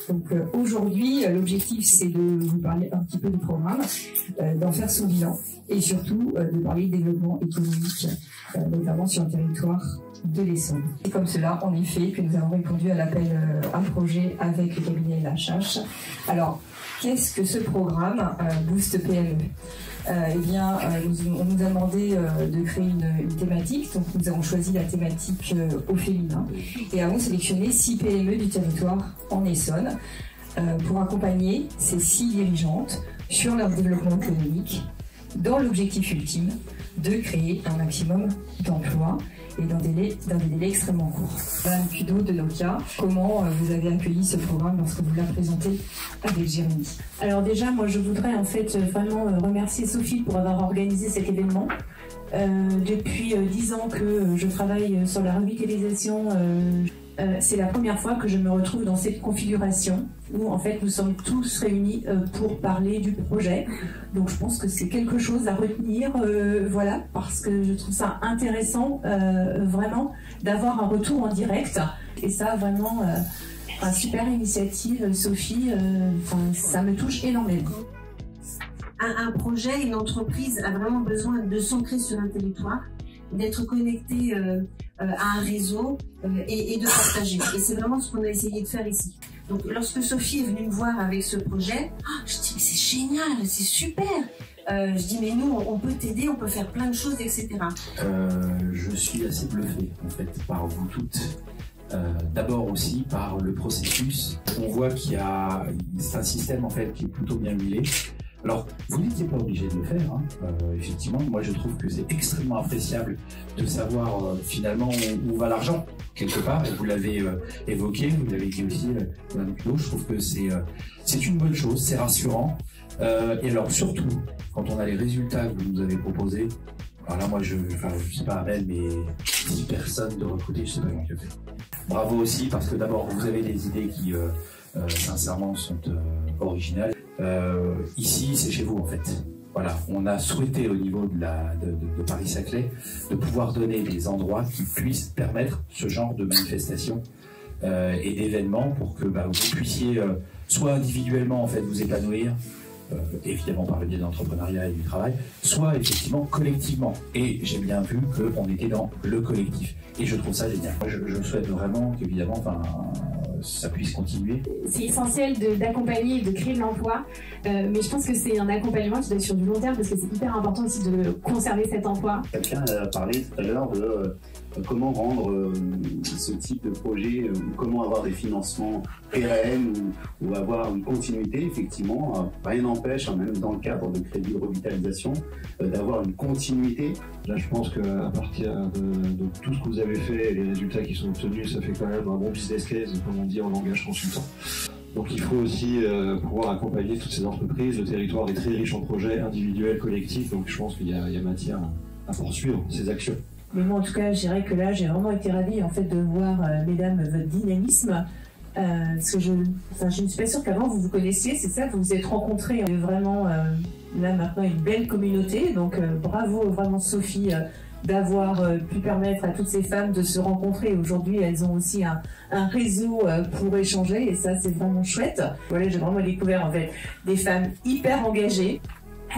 Donc aujourd'hui, l'objectif c'est de vous parler un petit peu du programme, d'en faire son bilan et surtout de parler de développement économique, notamment sur le territoire de l'Essonne. C'est comme cela, en effet, que nous avons répondu à l'appel à projet avec le cabinet LHH. Alors, qu'est-ce que ce programme Boost PME? On nous a demandé de créer une thématique, donc nous avons choisi la thématique au féminin et avons sélectionné 6 PME du territoire en Essonne pour accompagner ces 6 dirigeantes sur leur développement économique dans l'objectif ultime de créer un maximum d'emplois et dans des délais extrêmement courts. Madame Cudeau de Nokia, comment vous avez accueilli ce programme lorsque vous l'avez présenté avec Jérémy? Alors déjà, moi je voudrais en fait vraiment remercier Sophie pour avoir organisé cet événement. Depuis 10 ans que je travaille sur la revitalisation, c'est la première fois que je me retrouve dans cette configuration où en fait nous sommes tous réunis pour parler du projet. Donc je pense que c'est quelque chose à retenir, voilà, parce que je trouve ça intéressant vraiment d'avoir un retour en direct. Et ça vraiment, super initiative Sophie, ça me touche énormément. Un projet, une entreprise a vraiment besoin de s'ancrer sur un territoire, d'être connecté à un réseau et de partager. Et c'est vraiment ce qu'on a essayé de faire ici. Donc lorsque Sophie est venue me voir avec ce projet, je dis mais c'est génial, c'est super. Je dis mais nous on peut t'aider, on peut faire plein de choses, etc. Je suis assez bluffé en fait par vous toutes. D'abord aussi par le processus. On voit c'est un système en fait qui est plutôt bien huilé. Alors, vous n'étiez pas obligé de le faire, hein. Effectivement, moi je trouve que c'est extrêmement appréciable de savoir finalement où va l'argent, quelque part, et vous l'avez évoqué, vous l'avez dit aussi, Mme Cudeau, je trouve que c'est une bonne chose, c'est rassurant, et alors surtout, quand on a les résultats que vous nous avez proposés, alors là moi je sais pas Amel, mais 10 personnes de recruter, je sais pas comment tu fait. Bravo aussi, parce que d'abord vous avez des idées qui sincèrement sont originales. Ici, c'est chez vous en fait. Voilà, on a souhaité au niveau de Paris-Saclay de pouvoir donner des endroits qui puissent permettre ce genre de manifestations et d'événements pour que vous puissiez soit individuellement en fait vous épanouir, évidemment par le biais de l'entrepreneuriat et du travail, soit effectivement collectivement. Et j'ai bien vu qu'on était dans le collectif. Et je trouve ça génial. Moi, je souhaite vraiment qu'évidemment, ça puisse continuer. C'est essentiel d'accompagner et de créer de l'emploi, mais je pense que c'est un accompagnement qui doit être sur du long terme parce que c'est hyper important aussi de conserver cet emploi. Quelqu'un a parlé tout à l'heure de comment rendre ce type de projet, comment avoir des financements pérennes ou avoir une continuité. Effectivement, rien n'empêche, même dans le cadre de crédit de revitalisation, d'avoir une continuité. Là, je pense qu'à partir de tout ce que vous avez fait et les résultats qui sont obtenus, ça fait quand même un bon business case, comme on dit en langage consultant. Donc il faut aussi pouvoir accompagner toutes ces entreprises. Le territoire est très riche en projets individuels, collectifs, donc je pense qu'il y a matière à poursuivre ces actions. Mais moi en tout cas, je dirais que là, j'ai vraiment été ravie en fait de voir, mesdames, votre dynamisme. Parce que je ne suis pas sûre qu'avant vous vous connaissiez, c'est ça, vous vous êtes rencontrés. Vraiment, là maintenant, une belle communauté. Donc bravo vraiment Sophie d'avoir pu permettre à toutes ces femmes de se rencontrer. Aujourd'hui, elles ont aussi un réseau pour échanger et ça, c'est vraiment chouette. Voilà, j'ai vraiment découvert en fait des femmes hyper engagées.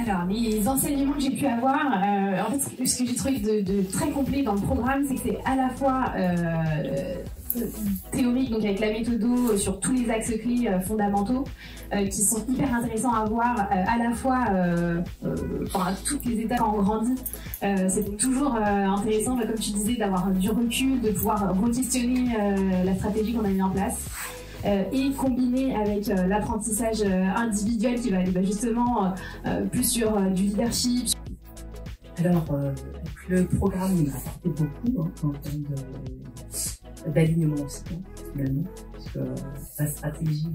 Alors, les enseignements que j'ai pu avoir, en fait, ce que j'ai trouvé de très complet dans le programme, c'est que c'est à la fois théorique, donc avec la méthodo sur tous les axes clés fondamentaux, qui sont hyper intéressants à voir, à la fois toutes les étapes quand on grandit. C'est toujours intéressant, comme tu disais, d'avoir du recul, de pouvoir re-questionner la stratégie qu'on a mis en place. Et combiné avec l'apprentissage individuel qui va aller justement plus sur du leadership. Alors, le programme il a apporté beaucoup en termes d'alignement aussi, finalement, parce que la stratégie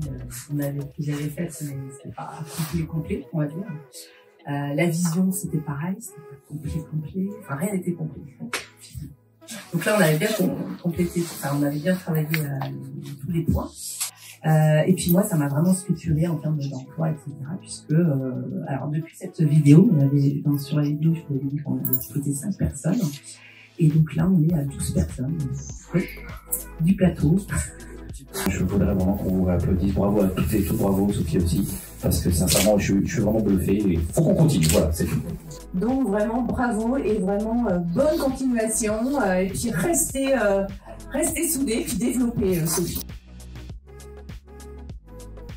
vous avez faite, mais c'était pas complet, on va dire. La vision, c'était pareil, c'était pas complet, enfin rien n'était complet. Donc là, on avait bien complété, on avait bien travaillé tous les points. Et puis moi, ça m'a vraiment structuré en termes d'emploi, etc. Puisque, alors depuis cette vidéo, sur la vidéo, je vous avais dit qu'on avait recruté 5 personnes. Et donc là, on est à 12 personnes du plateau. Je voudrais vraiment qu'on vous applaudisse. Bravo à toutes et tous, bravo Sophie aussi, parce que sincèrement, je suis vraiment bluffé et il faut qu'on continue. Voilà, c'est tout. Donc vraiment bravo et vraiment bonne continuation et puis restez soudés puis développez Sophie.